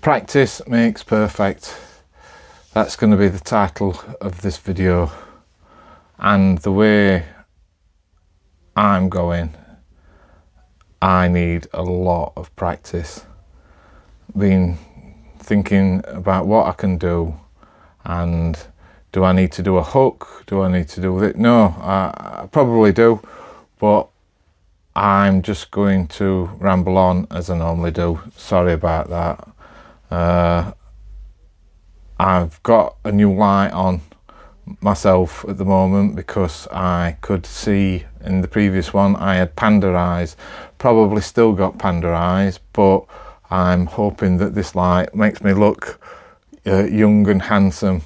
Practice makes perfect. That's going to be the title of this video. And the way I'm going, I need a lot of practice. Been thinking about what I can do, and do I need to do a hook? Do I need to do it? No, I probably do, but I'm just going to ramble on as I normally do. Sorry about that. I've got a new light on myself at the moment because I could see in the previous one I had panda eyes. Probably still got panda eyes, but I'm hoping that this light makes me look young and handsome.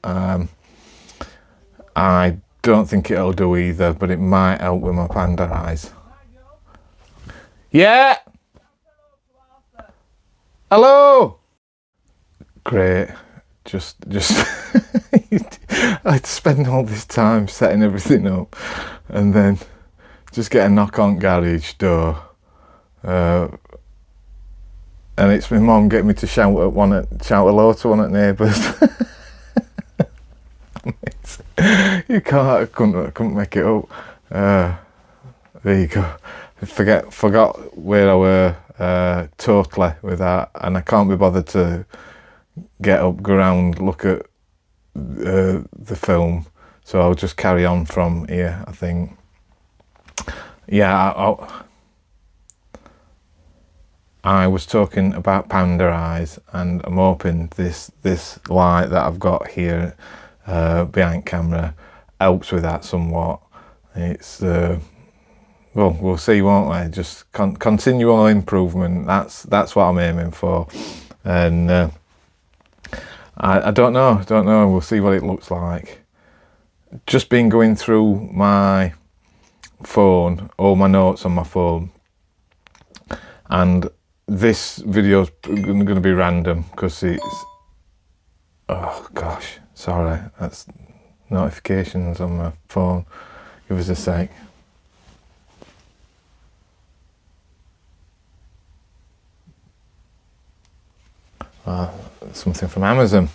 I don't think it'll do either, but it might help with my panda eyes. Yeah. Hello. Great. Just I'd spend all this time setting everything up, and then just get a knock on garage door, and it's my mum getting me to shout hello to one of the neighbours. I couldn't make it up. There you go. Forgot where I were totally with that, and I can't be bothered to get up, go around, look at the film, so I'll just carry on from here, I think. Yeah, I was talking about panda eyes, and I'm hoping this light that I've got here behind camera helps with that somewhat. It's well, we'll see, won't we? Just continual improvement. That's what I'm aiming for, and I don't know. We'll see what it looks like. Just been going through my phone, all my notes on my phone, and this video's going to be random because it's, oh gosh, sorry, that's notifications on my phone. Give us a sec. Something from Amazon.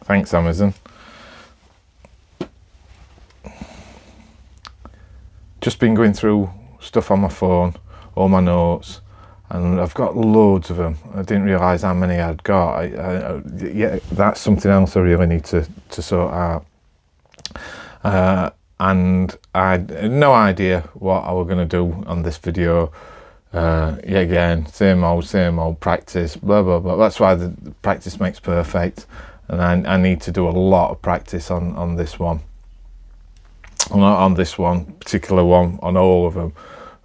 Thanks, Amazon. Just been going through stuff on my phone, all my notes, and I've got loads of them. I didn't realise how many I'd got. Yeah, that's something else I really need to sort out. And I had no idea what I was going to do on this video. Yeah, again, same old practice, blah blah blah. That's why the practice makes perfect, and I need to do a lot of practice on this one. Not on this one particular one, on all of them,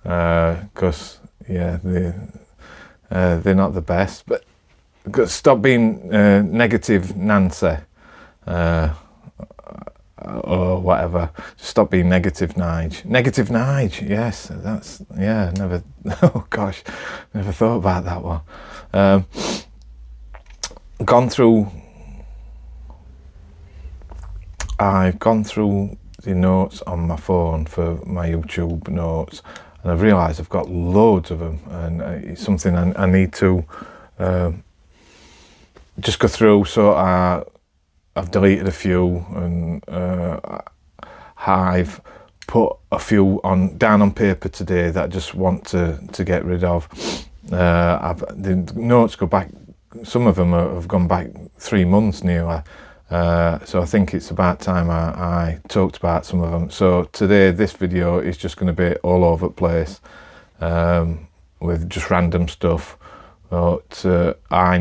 because yeah, they're not the best. But stop being negative Nancy, or whatever. Just stop being negative Nige. Negative Nige, yes, that's, yeah, never, oh gosh, never thought about that one. I've gone through the notes on my phone for my YouTube notes, and I've realised I've got loads of them, and it's something I need to just go through. So I've deleted a few, and I've put a few down on paper today that I just want to get rid of. The notes go back, some of them have gone back 3 months nearly, so I think it's about time I talked about some of them. So today, this video is just going to be all over the place, with just random stuff, but I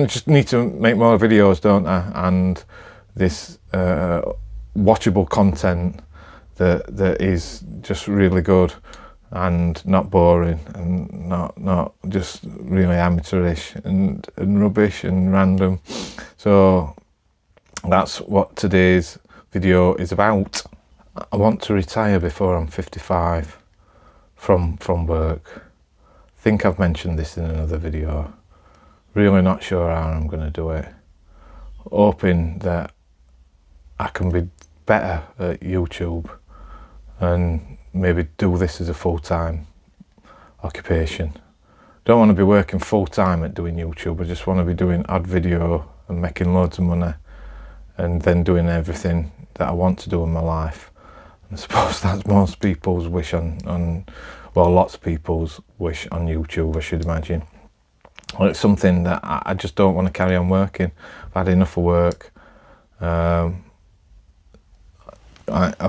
just need to make more videos, don't I? And this watchable content that is just really good and not boring, and not just really amateurish and rubbish and random. So that's what today's video is about. I want to retire before I'm 55 from work. I think I've mentioned this in another video. Really not sure how I'm going to do it. Hoping that I can be better at YouTube and maybe do this as a full-time occupation. don't want to be working full time at doing YouTube. I just want to be doing odd video and making loads of money, and then doing everything that I want to do in my life. I suppose that's most people's wish on well, lots of people's wish on YouTube, I should imagine. Well, it's something that I just don't want to carry on working. I've had enough of work. I've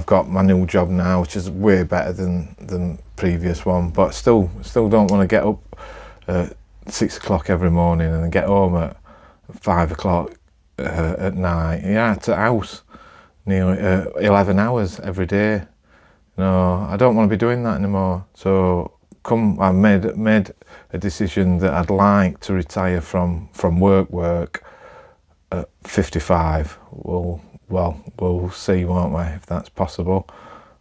got my new job now, which is way better than the previous one, but still don't want to get up at 6 o'clock every morning and get home at 5 o'clock at night. Yeah, it's a house nearly 11 hours every day. No, I don't want to be doing that anymore. So I made a decision that I'd like to retire from work at 55. We'll see, won't we, if that's possible.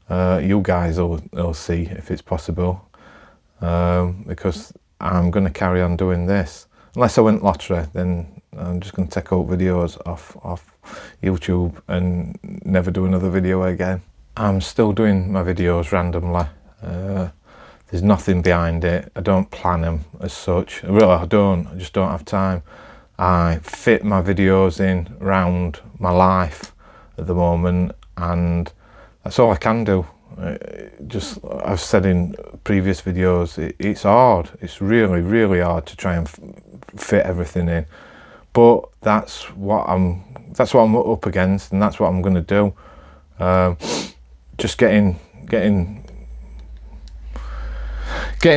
You guys will see if it's possible, because I'm going to carry on doing this. Unless I win lottery, then I'm just going to take out videos off YouTube and never do another video again. I'm still doing my videos randomly. There's nothing behind it. I don't plan them as such. Really, I just don't have time. I fit my videos in around my life at the moment, and that's all I can do. Just, I've said in previous videos, it's hard. It's really hard to try and fit everything in. But that's what I'm up against, and that's what I'm going to do. Just getting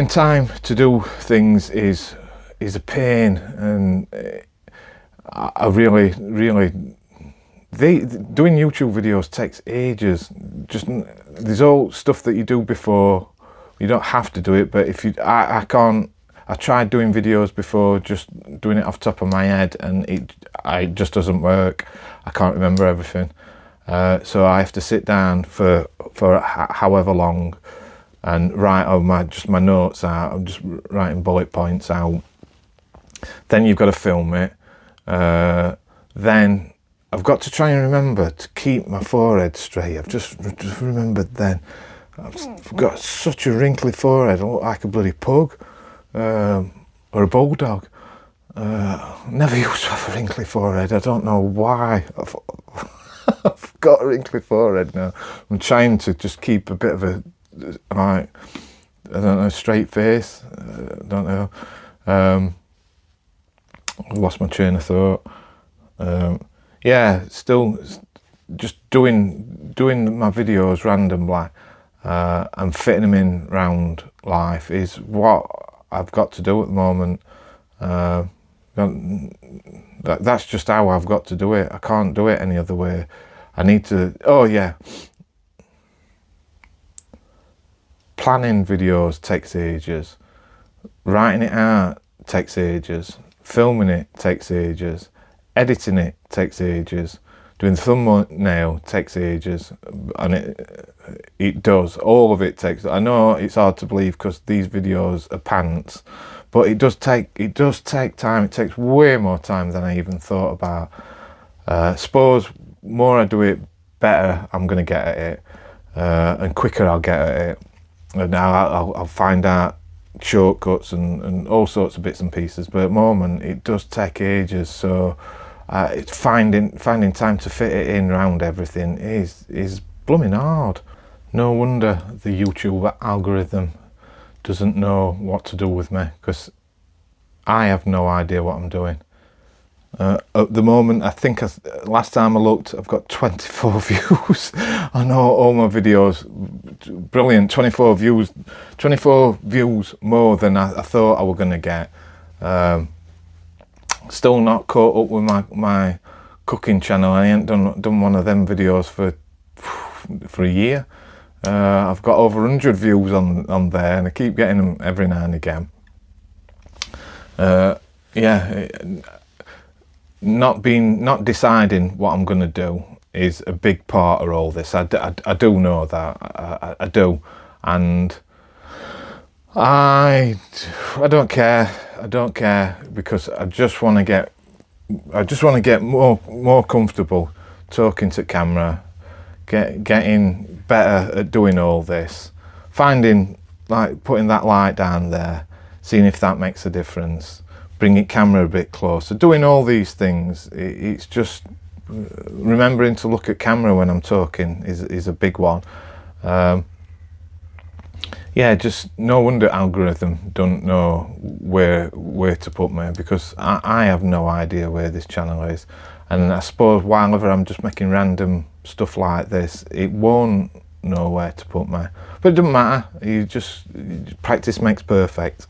time to do things is a pain, and I really doing YouTube videos takes ages. Just, there's all stuff that you do before. You don't have to do it, but if you, I can't. I tried doing videos before, just doing it off the top of my head, and it just doesn't work. I can't remember everything, so I have to sit down for however long and write all my notes out. I'm just writing bullet points out. Then you've got to film it. Then I've got to try and remember to keep my forehead straight. I've just remembered then. I've got such a wrinkly forehead. I look like a bloody pug, or a bulldog. Never used to have a wrinkly forehead. I don't know why. I've got a wrinkly forehead now. I'm trying to just keep a bit of a, like, I don't know, straight face. I don't know. I lost my train of thought. Yeah, still just doing my videos randomly, and fitting them in round life is what I've got to do at the moment. That's just how I've got to do it. I can't do it any other way. I need to, oh yeah. Planning videos takes ages. Writing it out takes ages. Filming it takes ages. Editing it takes ages. Doing thumbnail takes ages. And it does. All of it takes, I know it's hard to believe because these videos are pants, but it does take time. It takes way more time than I even thought about. Suppose more I do it, better I'm going to get at it, and quicker I'll get at it. And now I'll find out shortcuts and all sorts of bits and pieces. But at the moment, it does take ages. So it's finding time to fit it in around everything is blooming hard. No wonder the YouTube algorithm doesn't know what to do with me, because I have no idea what I'm doing. At the moment, I think last time I looked, I've got 24 views. I know all my videos, brilliant, 24 views more than I thought I was going to get. Still not caught up with my cooking channel. I ain't done one of them videos for a year. I've got over 100 views on there, and I keep getting them every now and again. Yeah. Not deciding what I'm going to do is a big part of all this. I do know that. I do, and I don't care. I don't care, because I just want to get more comfortable talking to camera, getting better at doing all this, finding, like, putting that light down there. seeing if that makes a difference, bringing camera a bit closer, doing all these things. It's just remembering to look at camera when I'm talking is a big one. Yeah, just no wonder algorithm don't know where to put me, because I have no idea where this channel is. And I suppose while ever I'm just making random stuff like this, it won't know where to put me. But it doesn't matter. Practice makes perfect.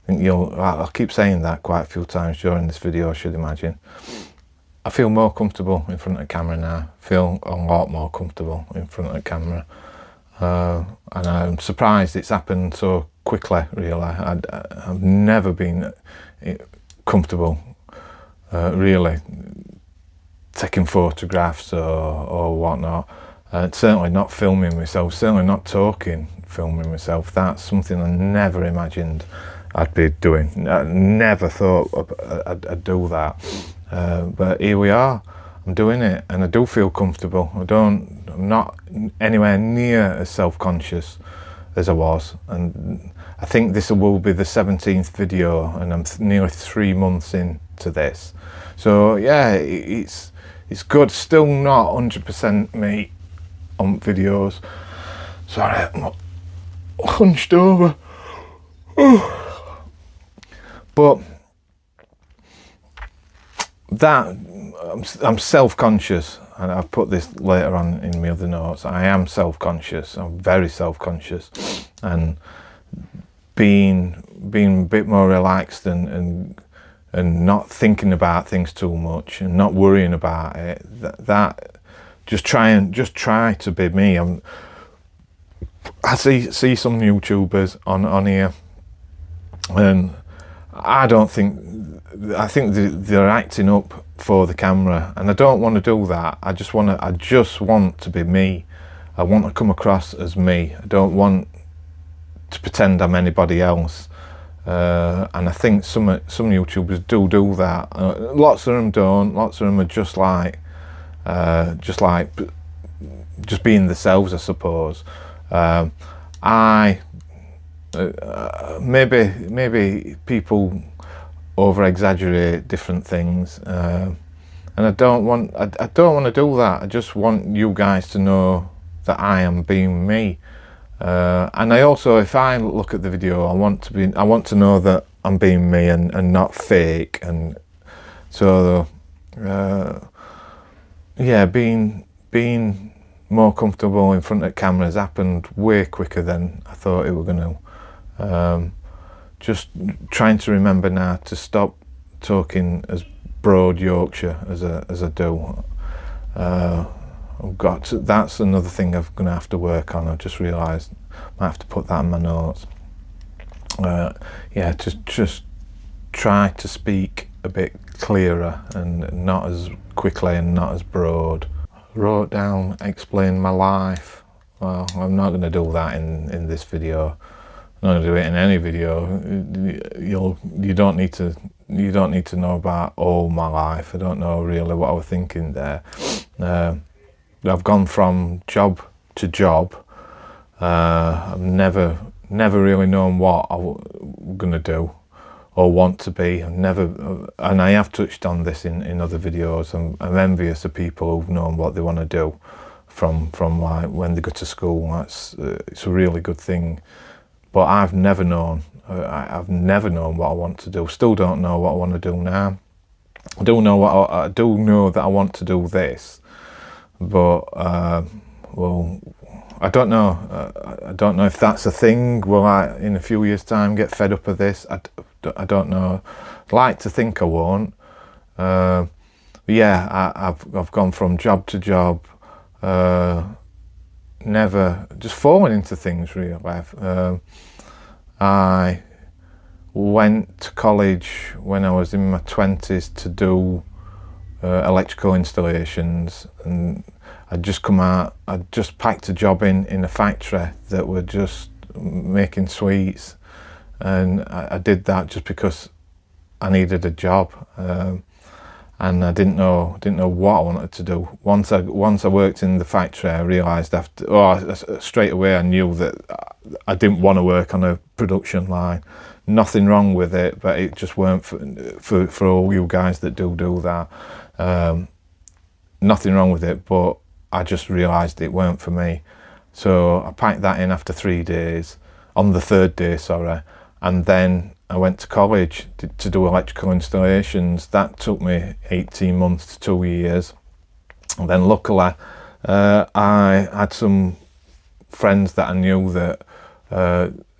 I think I'll keep saying that quite a few times during this video, I should imagine. I feel more comfortable in front of the camera now. I feel a lot more comfortable in front of the camera. And I'm surprised it's happened so quickly, really. I've never been comfortable, really, taking photographs or whatnot. Certainly not filming myself, certainly not filming myself. That's something I never imagined I'd be doing. I never thought I'd do that. But here we are. I'm doing it, and I do feel comfortable. I'm not anywhere near as self-conscious as I was, and I think this will be the 17th video, and I'm nearly 3 months into this. So yeah, it's good. Still not 100% me on videos. Sorry, I'm hunched over. But that I'm self-conscious, and I've put this later on in my other notes. I am self-conscious. I'm very self-conscious, and being a bit more relaxed and not thinking about things too much and not worrying about it. That just try to be me. I see some YouTubers on here, and I think they're acting up for the camera, and I don't want to do that. I just want to be me. I want to come across as me. I don't want to pretend I'm anybody else. And I think some YouTubers do that. Lots of them don't. Lots of them are just being themselves, I suppose. Maybe people over exaggerate different things, and I don't want to do that. I just want you guys to know that I am being me, and I also, if I look at the video, I want to know that I'm being me and not fake. And so yeah, being more comfortable in front of cameras happened way quicker than I thought it were going to. Just trying to remember now to stop talking as broad Yorkshire as I do. That's another thing I'm going to have to work on. I just realised I have to put that in my notes. Yeah, just try to speak a bit clearer and not as quickly and not as broad. Wrote down, explain my life. Well, I'm not going to do that in this video. I'm not going to do it in any video. You don't need to know about all my life. I don't know really what I was thinking there. I've gone from job to job. I've never really known what I'm going to do or want to be. And I have touched on this in other videos. I'm envious of people who've known what they want to do from like when they go to school. It's a really good thing. But I've never known. I've never known what I want to do. Still don't know what I want to do now. I do know that I want to do this, but well, I don't know. I don't know if that's a thing. Will I, in a few years' time, get fed up of this? I don't know. I'd like to think I won't. But yeah, I've gone from job to job. Never just falling into things really. I went to college when I was in my 20s to do electrical installations, and I'd just come out. I'd just packed a job in a factory that were just making sweets, and I did that just because I needed a job. And I didn't know what I wanted to do. Once I worked in the factory, I realised straight away I knew that I didn't want to work on a production line. Nothing wrong with it, but it just weren't for all you guys that do that. Nothing wrong with it, but I just realised it weren't for me. So I packed that in after 3 days, on the third day, sorry, and then I went to college to do electrical installations. That took me 18 months to 2 years. And then luckily, I had some friends that I knew that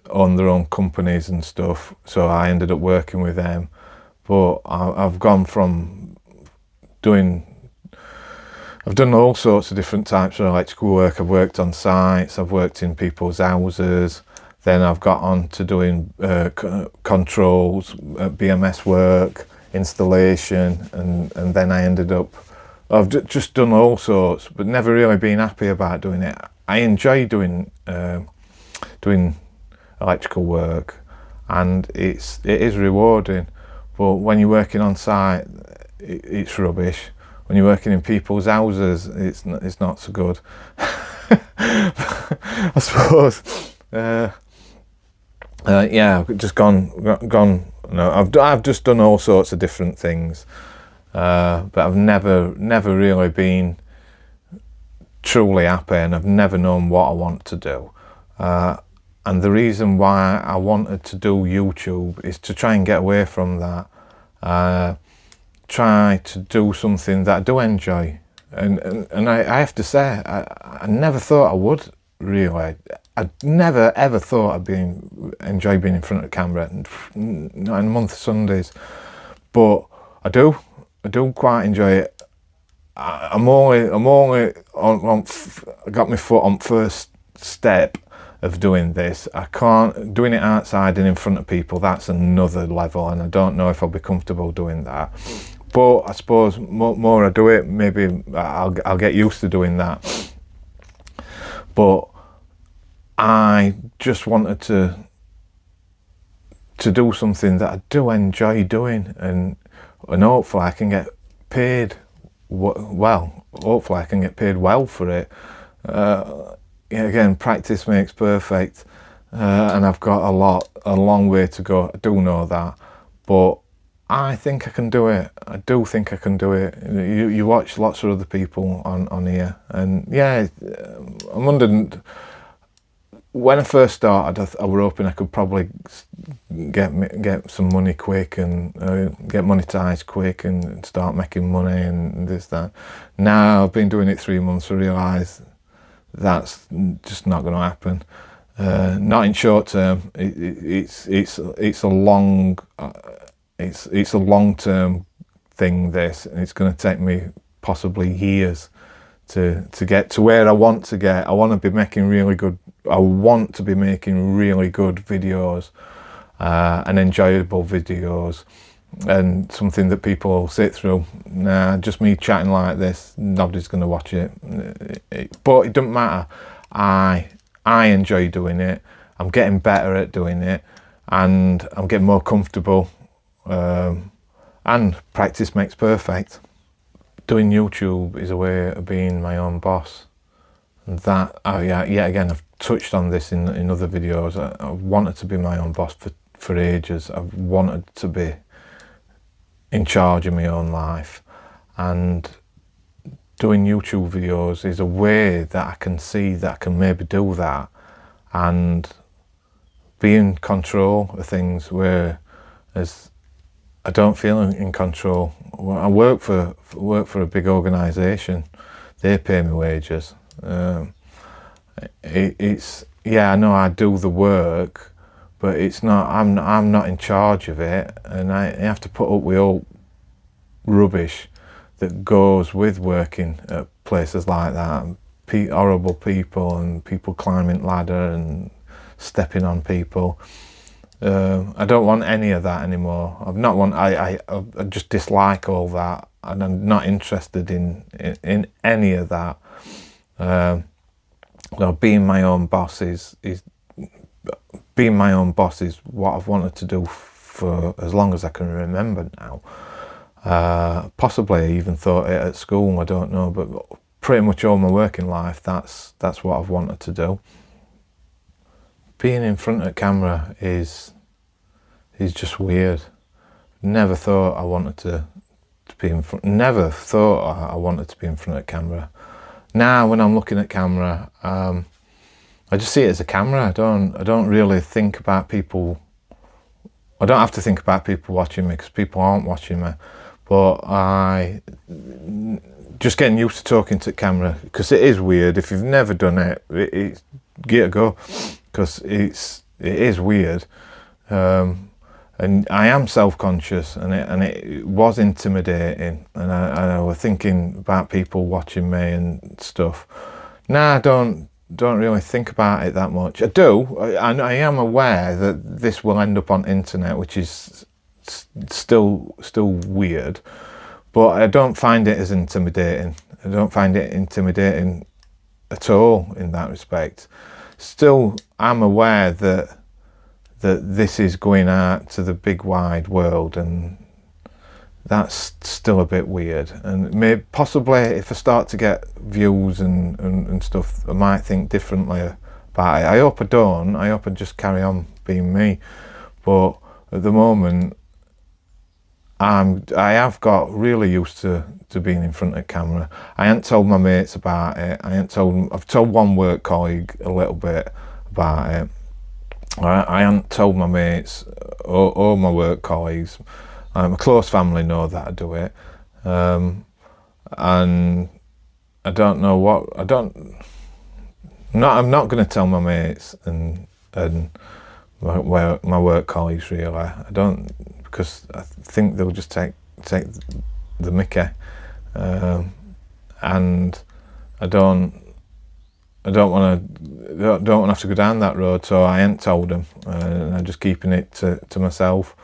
own their own companies and stuff, so I ended up working with them. But I've gone from I've done all sorts of different types of electrical work. I've worked on sites, I've worked in people's houses, then I've got on to doing controls, BMS work, installation, and then I ended up, I've just done all sorts, but never really been happy about doing it. I enjoy doing electrical work, and it is rewarding, but when you're working on site, it's rubbish. When you're working in people's houses, it's not so good. I suppose. Yeah, I've just gone. No, I've just done all sorts of different things, but I've never really been truly happy, and I've never known what I want to do. And the reason why I wanted to do YouTube is to try and get away from that. Try to do something that I do enjoy, and I have to say, I never thought I would really. I never ever thought I'd enjoy being in front of the camera, not in a month of Sundays, but I do quite enjoy it. I'm only on I got my foot on first step of doing this. I can't doing it outside and in front of people. That's another level, and I don't know if I'll be comfortable doing that. But I suppose more I do it, maybe I'll get used to doing that. But I just wanted to do something that I do enjoy doing, and hopefully I can get paid well. Hopefully I can get paid well for it. Again, practice makes perfect, and I've got a long way to go. I do know that, but I think I can do it. I do think I can do it. You watch lots of other people on here, and yeah, I'm wondering. When I first started, I was hoping I could probably get some money quick and get monetized quick and start making money and this that. Now I've been doing it 3 months. I realise that's just not going to happen. Not in short term. It's a long it's a long term thing. This, and it's going to take me possibly years to get to where I want to get. I want to be making really good. I want to be making really good videos and enjoyable videos, and something that people will sit through. Nah, just me chatting like this, nobody's going to watch it. But it doesn't matter. I enjoy doing it. I'm getting better at doing it, and I'm getting more comfortable. And practice makes perfect. Doing YouTube is a way of being my own boss, and that again, I've touched on this in other videos. I've wanted to be my own boss for ages. I've wanted to be in charge of my own life, and doing YouTube videos is a way that I can see that I can maybe do that and be in control of things, whereas I don't feel in control. I work for a big organisation. They pay me wages. It's I know I do the work, but it's not. I'm not in charge of it, and I have to put up with all rubbish that goes with working at places like that. Horrible people and people climbing ladder and stepping on people. I don't want any of that anymore. I just dislike all that, and I'm not interested in any of that. Being my own boss is what I've wanted to do for as long as I can remember now. Possibly I even thought it at school, I don't know, but pretty much all my working life, that's what I've wanted to do. Being in front of the camera is is just weird. Never thought I wanted to be in front. Never thought I wanted to be in front of camera. Now, when I'm looking at camera, I just see it as a camera. I don't really think about people. I don't have to think about people watching me because people aren't watching me. But I just getting used to talking to camera, because it is weird. If you've never done it, give it a go, because it is weird. And I am self-conscious, and it was intimidating, and I was thinking about people watching me and stuff. Now I don't really think about it that much. I do, and I am aware that this will end up on internet, which is still weird, but I don't find it as intimidating. I don't find it intimidating at all in that respect. Still, I'm aware that this is going out to the big wide world, and that's still a bit weird. And possibly if I start to get views and stuff, I might think differently about it. I hope I don't. I hope I just carry on being me. But at the moment, I have got really used to being in front of camera. I ain't told my mates about it. I've told one work colleague a little bit about it. I hadn't told my mates or my work colleagues. My close family know that I do it, and I don't know what I'm not going to tell my mates and my work colleagues really. I don't, because I think they'll just take the mickey, and I don't want to have to go down that road, so I ain't told them, and I'm just keeping it to myself.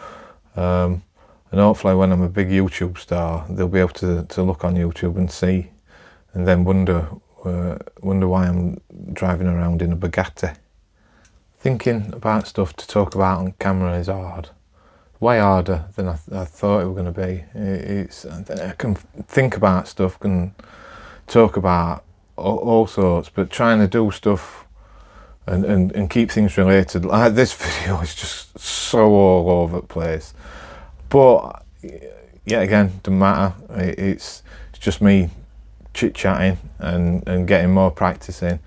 And hopefully, when I'm a big YouTube star, they'll be able to look on YouTube and see, and then wonder why I'm driving around in a Bugatti. Thinking about stuff to talk about on camera is hard, way harder than I thought it was going to be. I can think about stuff, can talk about all sorts, but trying to do stuff and keep things related, like this video, is just so all over the place. But yet again, doesn't matter. It's just me chit-chatting and getting more practice in.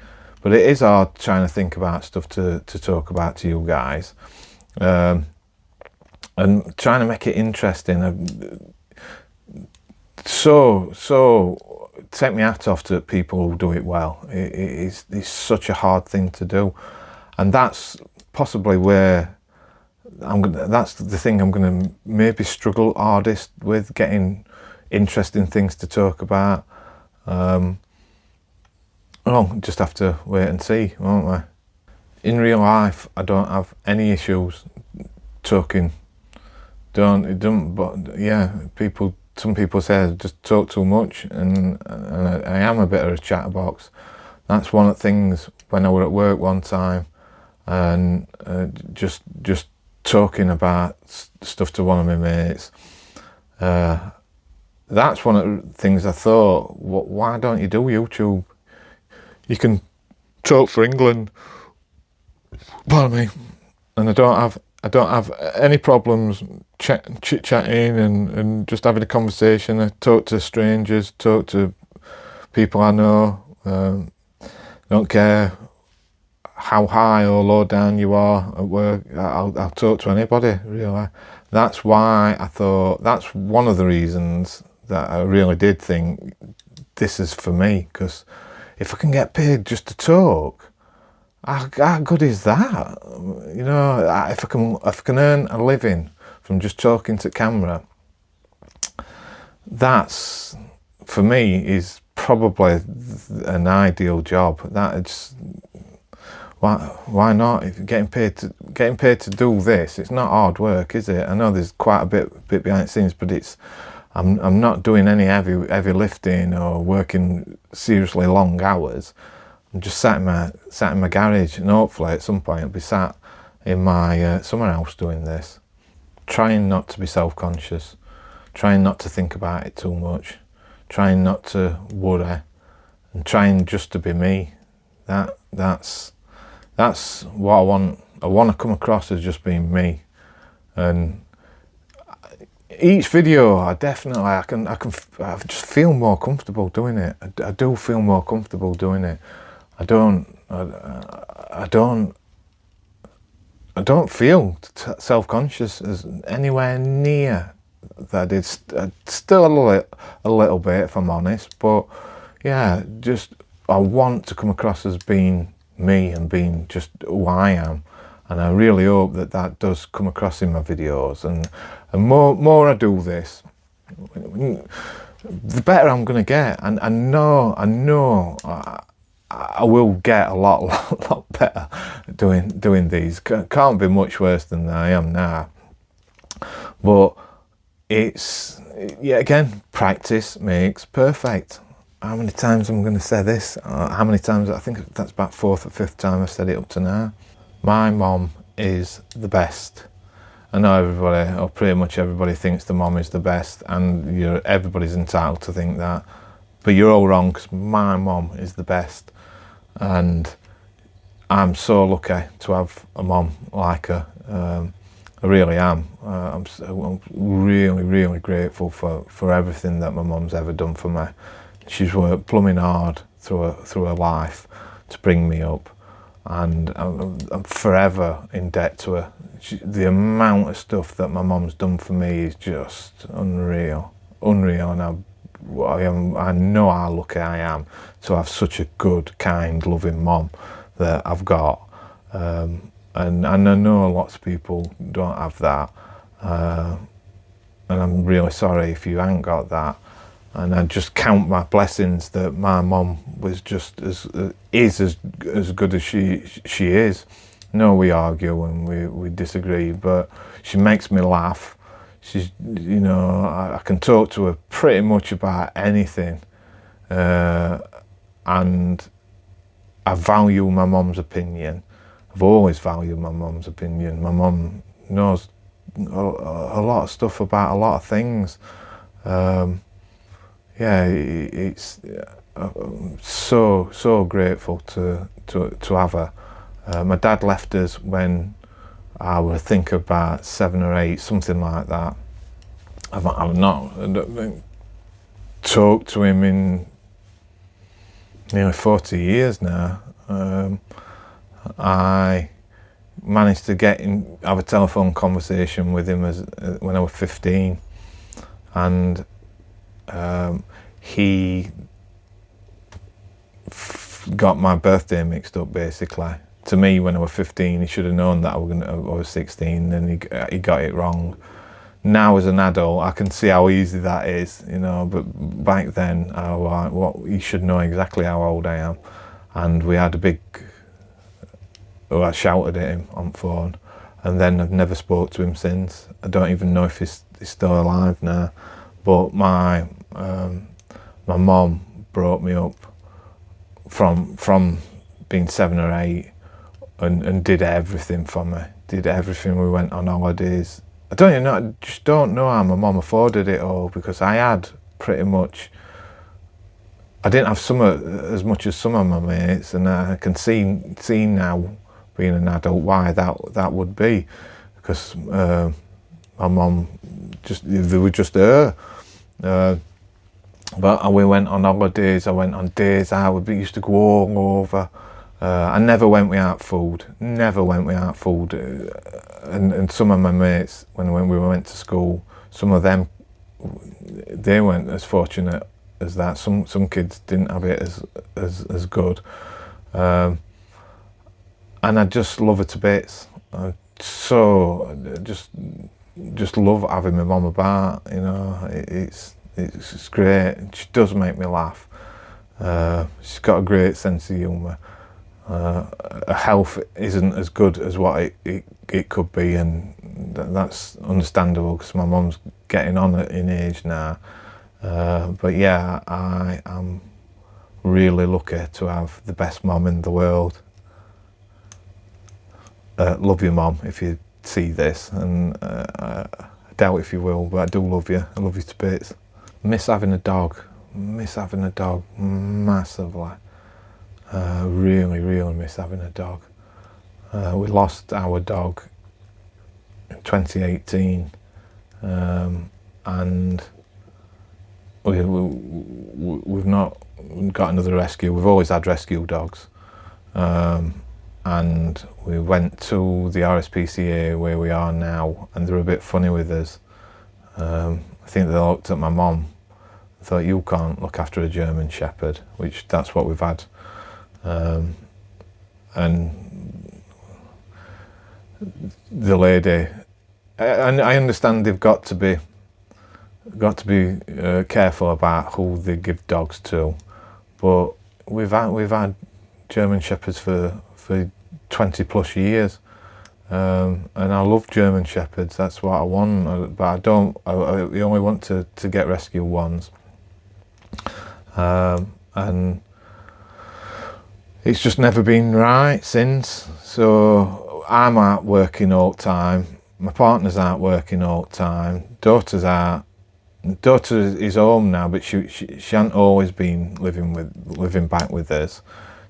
But it is hard trying to think about stuff to talk about to you guys, and trying to make it interesting. So take my hat off to people who do it well. It's such a hard thing to do, and that's possibly where that's the thing I'm going to maybe struggle hardest with, getting interesting things to talk about. Well, just have to wait and see, won't we? In real life, I don't have any issues talking. But yeah, some people say I just talk too much, and I am a bit of a chatterbox. That's one of the things when I were at work one time, and just talking about stuff to one of my mates. That's one of the things I thought, why don't you do YouTube? You can talk for England, pardon me, and I don't have any problems chit-chatting and just having a conversation. I talk to strangers, talk to people I know. Don't care how high or low down you are at work. I'll talk to anybody, really. That's why I thought, that's one of the reasons that I really did think this is for me, because if I can get paid just to talk, how good is that? You know, if I can earn a living from just talking to camera, that's, for me, is probably an ideal job. Why not? If you're getting paid to do this, it's not hard work, is it? I know there's quite a bit behind the scenes, but I'm not doing any heavy lifting or working seriously long hours. I'm just sat in my garage, and hopefully at some point I'll be sat in my summer house doing this. Trying not to be self-conscious, trying not to think about it too much, trying not to worry, and trying just to be me. That's what I want. I want to come across as just being me, And each video, I just feel more comfortable doing it. I do feel more comfortable doing it. I don't feel self-conscious as anywhere near that I did. Still a little bit, if I'm honest, but yeah, just I want to come across as being me and being just who I am, and I really hope that does come across in my videos. And more I do this, the better I'm gonna get. And I know I will get a lot better doing these. Can't be much worse than I am now. But it's, yeah, again, practice makes perfect. How many times I'm going to say this? How many times? I think that's about 4th or 5th time I've said it up to now. My mom is the best. I know everybody, or pretty much everybody, thinks the mom is the best, and everybody's entitled to think that. But you're all wrong, because my mom is the best. And I'm so lucky to have a mom like her. I really am. I'm really grateful for everything that my mum's ever done for me. She's worked plumbing hard through her life to bring me up, and I'm forever in debt to her. The amount of stuff that my mum's done for me is just unreal, and I know how lucky I am to have such a good, kind, loving mum that I've got. And I know lots of people don't have that, and I'm really sorry if you ain't got that. And I just count my blessings that my mum was just as good as she is. No, we argue and we disagree, but she makes me laugh. She's, I can talk to her pretty much about anything, and I value my mum's opinion. I've always valued my mum's opinion. My mum knows a lot of stuff about a lot of things. Yeah, it's I'm so grateful to have her. My dad left us when I would think about 7 or 8, something like that. I've not talked to him in nearly 40 years now. I managed to have a telephone conversation with him when I was 15, and he got my birthday mixed up, basically. To me, when I was 15, he should have known that I was 16, and he got it wrong. Now, as an adult, I can see how easy that is, but back then, he should know exactly how old I am. And we had a big, I shouted at him on the phone, and then I've never spoke to him since. I don't even know if he's still alive now. But my mom brought me up from being 7 or 8, and did everything for me. Did everything. We went on holidays. I just don't know how my mom afforded it all, because I had pretty much. I didn't have as much as some of my mates, and I can see now, being an adult, why that would be, because my mom they were just her. But we went on holidays. I went on days out. We used to go all over. I never went without food. Never went without food. And some of my mates, when we went to school, some of them, they weren't as fortunate as that. Some kids didn't have it as good. And I just love her to bits. I just love having my mum about. It's great. She does make me laugh. She's got a great sense of humour. Her health isn't as good as what it could be, and that's understandable, because my mum's getting on in age now. But yeah, I am really lucky to have the best mum in the world. Love you, Mum, if you see this, and I doubt if you will, but I do love you. I love you to bits. Miss having a dog massively. Really miss having a dog. We lost our dog 2018, and we've not got another rescue. We've always had rescue dogs, and we went to the RSPCA where we are now, and they're a bit funny with us. I think they looked at my mum and thought, you can't look after a German Shepherd, which that's what we've had. And the lady, and I understand they've got to be careful about who they give dogs to, but we've had German Shepherds for 20 plus years, and I love German Shepherds. That's what I want, but I don't. I only want to get rescue ones, and it's just never been right since. So I'm out working all the time. My partner's out working all the time. Daughter's out. Daughter is home now, but she hadn't always been living back with us.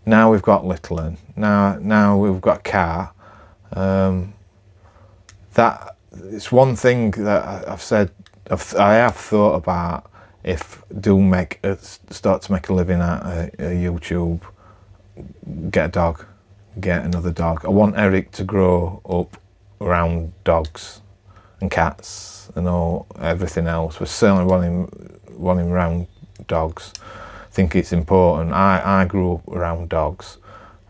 Now we've got little un. Now we've got a car. That it's one thing that I've said. I have thought about if start to make a living at a YouTube. Get a dog, get another dog. I want Eric to grow up around dogs and cats and everything else. We certainly want him around dogs. I think it's important. I grew up around dogs,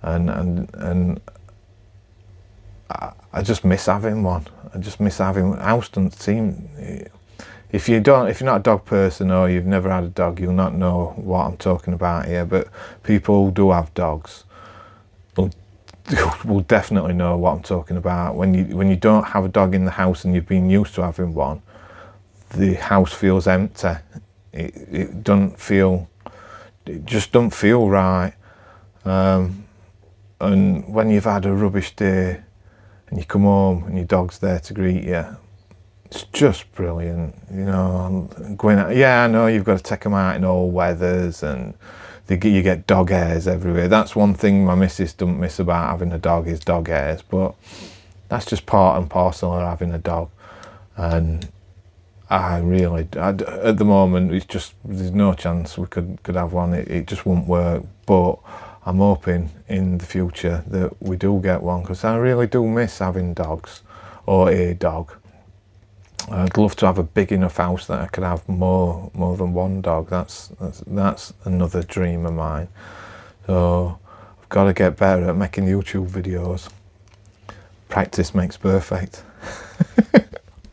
and I just miss having one. I just miss having house doesn't seem. If you're not a dog person or you've never had a dog, you'll not know what I'm talking about here. But people who do have dogs will definitely know what I'm talking about. When you don't have a dog in the house and you've been used to having one, the house feels empty. It just don't feel right. And when you've had a rubbish day and you come home and your dog's there to greet you, it's just brilliant. You know, going out, yeah, I know you've got to take them out in all weathers and you get dog hairs everywhere. That's one thing my missus don't miss about having a dog is dog hairs, but that's just part and parcel of having a dog. And at the moment, it's just, there's no chance we could have one. It just won't work, but I'm hoping in the future that we do get one, because I really do miss having dogs or a dog. I'd love to have a big enough house that I could have more than one dog. That's another dream of mine. So I've got to get better at making YouTube videos. Practice makes perfect.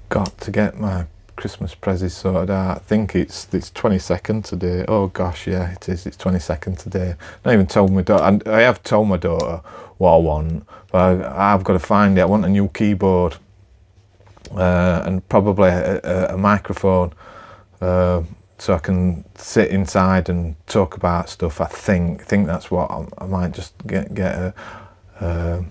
Got to get my Christmas presents sorted out. I think it's 22nd today. Oh gosh, yeah, it is. It's 22nd today. I even told my daughter. I have told my daughter what I want, but I've got to find it. I want a new keyboard. And probably a microphone, so I can sit inside and talk about stuff. I think that's what I might just get I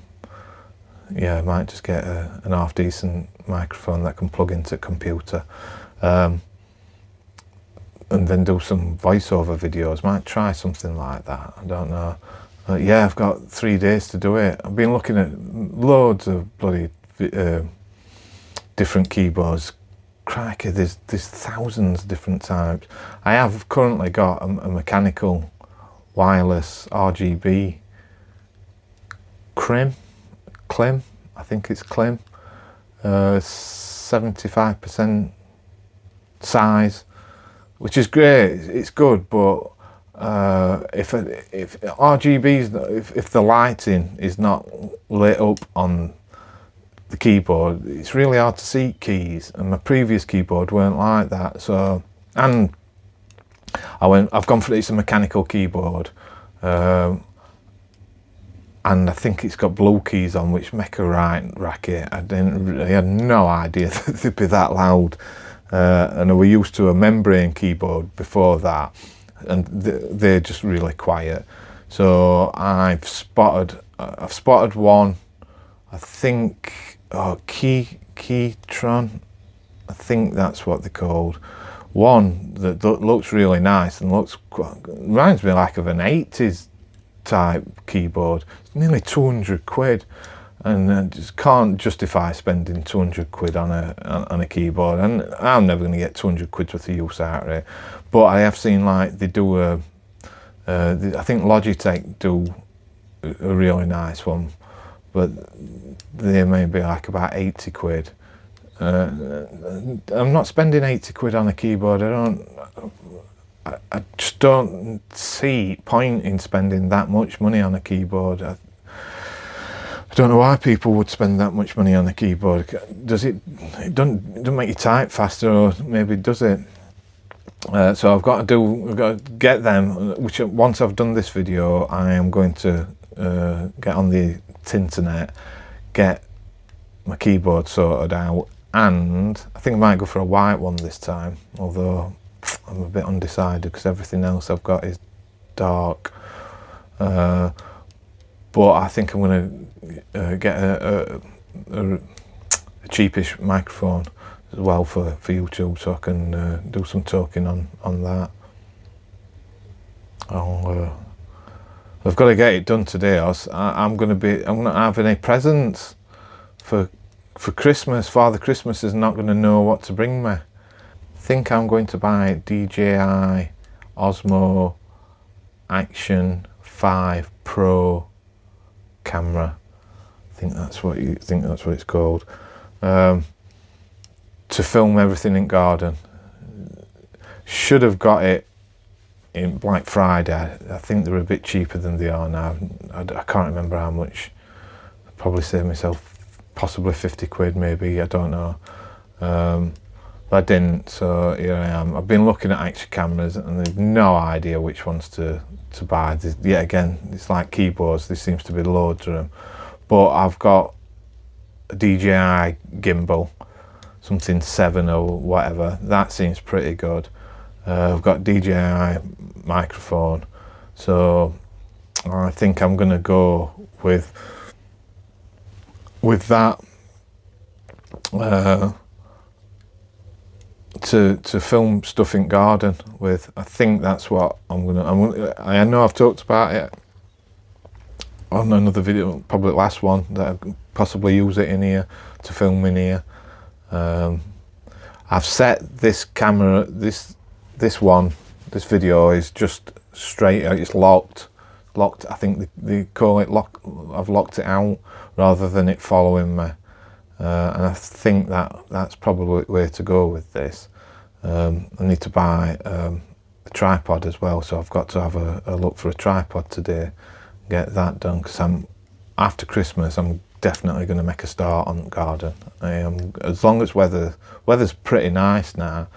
might just get an half decent microphone that can plug into a computer, and then do some voiceover videos. Might try something like that. I don't know. Yeah, I've got 3 days to do it. I've been looking at loads of bloody different keyboards. Crikey, there's thousands of different types. I have currently got a mechanical wireless RGB Klim, I think it's Klim, 75% size, which is great. It's good, but if RGB's if the lighting is not lit up on the keyboard, it's really hard to see keys, and my previous keyboard weren't like that. So, and I've gone for it's a mechanical keyboard, and I think it's got blue keys on, which make a right racket. I had no idea that they'd be that loud, and I was used to a membrane keyboard before that, and they're just really quiet. So I've spotted one, I think. Keytron, I think that's what they're called. One that looks really nice and reminds me like of an 80s type keyboard. It's nearly 200 quid. and just can't justify spending 200 quid on a keyboard, and I'm never going to get 200 quid worth of use out of it. But I have seen, like, they do I think Logitech do a really nice one, but they may be like about 80 quid. I'm not spending 80 quid on a keyboard. I just don't see point in spending that much money on a keyboard. I don't know why people would spend that much money on a keyboard. Does it? It don't make you type faster, or maybe does it? So I've got to get them. Which once I've done this video, I am going to get on the internet, get my keyboard sorted out, and I think I might go for a white one this time. Although I'm a bit undecided because everything else I've got is dark. But I think I'm going to get a cheapish microphone as well for YouTube, so I can do some talking on that. I've got to get it done today. I'm going to have any presents for Christmas. Father Christmas is not going to know what to bring me. I think I'm going to buy DJI Osmo Action 5 Pro camera. I think that's what it's called. To film everything in garden. Should have got it in Black Friday. I think they're a bit cheaper than they are now. I can't remember how much. Probably saved myself possibly 50 quid maybe, I don't know. But I didn't, so here I am. I've been looking at action cameras and I've no idea which ones to buy. Yet again, it's like keyboards, there seems to be loads of them. But I've got a DJI gimbal, something 7 or whatever, that seems pretty good. I've got DJI microphone, so I think I'm gonna go with that to film stuff in garden with. I think that's what I know I've talked about it on another video, probably the last one, that I could possibly use it in here to film in here. I've set this camera, this video is just straight out, it's locked. I think they call it lock. I've locked it out rather than it following me, and I think that's probably the way to go with this. I need to buy a tripod as well, so I've got to have a look for a tripod today, get that done, because after Christmas I'm definitely going to make a start on garden. As long as weather's pretty nice now,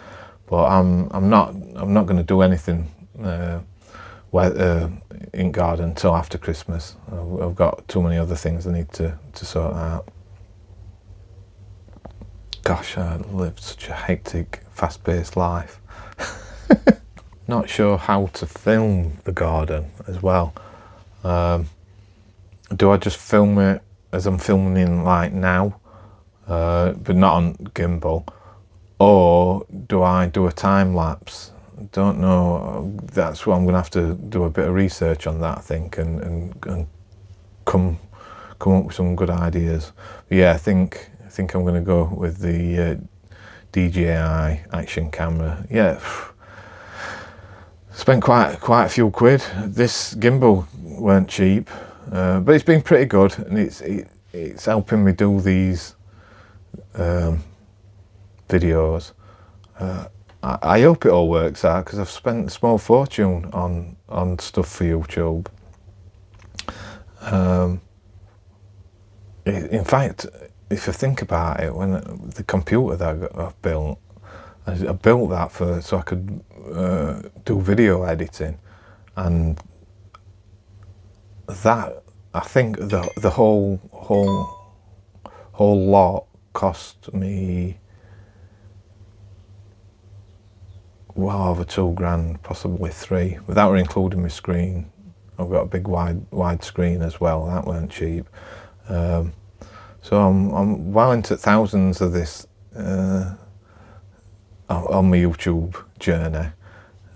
but I'm not going to do anything in garden until after Christmas. I've got too many other things I need to sort out. Gosh, I live such a hectic, fast-paced life. Not sure how to film the garden as well. Do I just film it as I'm filming like now, but not on gimbal, or do I do a time lapse? Don't know. That's what I'm going to have to do a bit of research on that, I think, and come up with some good ideas. But yeah, I think I'm going to go with the DJI action camera. Yeah, spent quite a few quid. This gimbal weren't cheap, but it's been pretty good, and it's helping me do these videos. I hope it all works out, because I've spent a small fortune on stuff for YouTube. In fact, if you think about it, when the computer that I've built, I built that so I could do video editing, and that, I think the whole lot cost me well over $2,000, possibly 3, without including my screen. I've got a big wide screen as well, that weren't cheap. So I'm well into thousands of this on my YouTube journey.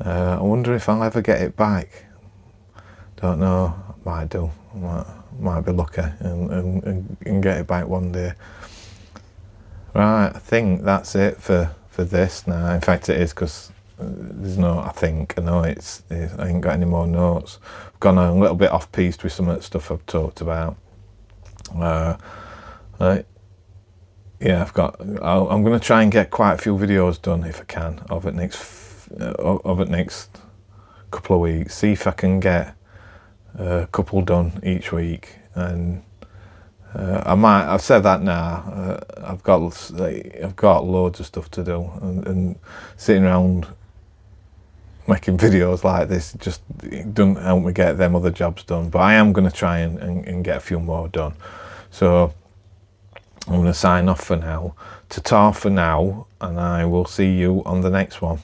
I wonder if I'll ever get it back. Don't know. I might do. might be lucky and get it back one day. Right, I think that's it for this now. In fact, it is, because there's no, I know I ain't got any more notes. I've gone a little bit off piste with some of the stuff I've talked about. Yeah, I'm going to try and get quite a few videos done if I can of it next couple of weeks. See if I can get a couple done each week, and I've said that now. I've got loads of stuff to do, and sitting around making videos like this just doesn't help me get them other jobs done. But I am going to try and get a few more done. So I'm going to sign off for now. Ta-ta for now, and I will see you on the next one.